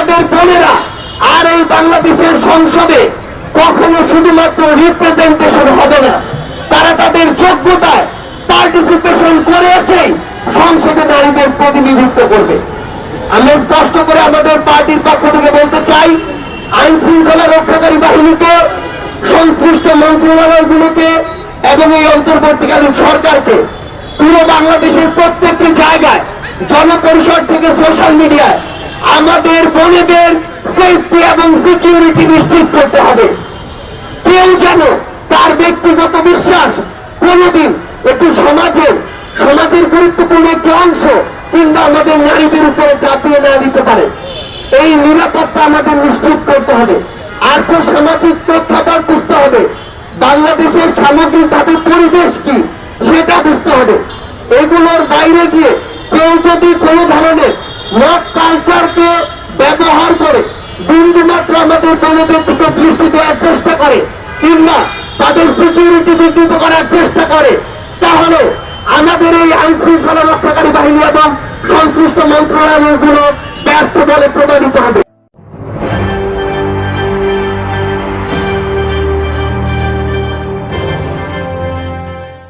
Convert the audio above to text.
আমাদের বোনেরা আর এই বাংলাদেশের সংসদে কখনো শুধুমাত্র রিপ্রেজেন্টেশন হবে না, তারা তাদের যোগ্যতায় পার্টিসিপেশন করে এসেই সংসদে নারীদের প্রতিনিধিত্ব করবে। আমি স্পষ্ট করে আমাদের পার্টির পক্ষ থেকে বলতে চাই, আইন শৃঙ্খলা রক্ষাকারী বাহিনীকে, সংশ্লিষ্ট মন্ত্রণালয়গুলোকে এবং এই অন্তর্বর্তীকালীন সরকারকে পুরো বাংলাদেশের প্রত্যেকটি জায়গায়, জনপরিষদ থেকে সোশ্যাল মিডিয়ায় আমাদের বোনেদের সেফটি এবং সিকিউরিটি নিশ্চিত করতে হবে। কেউ যেন তার ব্যক্তিগত বিশ্বাস কোনদিন একটু সমাজের গুরুত্বপূর্ণ একটি অংশ কিংবা আমাদের নারীদের উপরে চাপিয়ে না দিতে পারে। এই নিরাপত্তা আমাদের নিশ্চিত করতে হবে। আর্থসামাজিক প্রেক্ষাপট বুঝতে হবে, বাংলাদেশের সামগ্রিকভাবে পরিবেশ কি সেটা বুঝতে হবে। এগুলোর বাইরে গিয়ে কেউ যদি কোনো ধরনের মদ কালচারকে ব্যবহার করে বিন্দুমাত্র আমাদের বোনেদের দিকে দৃষ্টি দেওয়ার চেষ্টা করে কিংবা তাদের সিকিউরিটি বিঘ্নিত করার চেষ্টা করে, তাহলে আমাদের এই আইন শৃঙ্খলা রক্ষাকারী বাহিনী এবং সংশ্লিষ্ট মন্ত্রণালয়গুলো ব্যর্থ বলে প্রমাণিত হবে।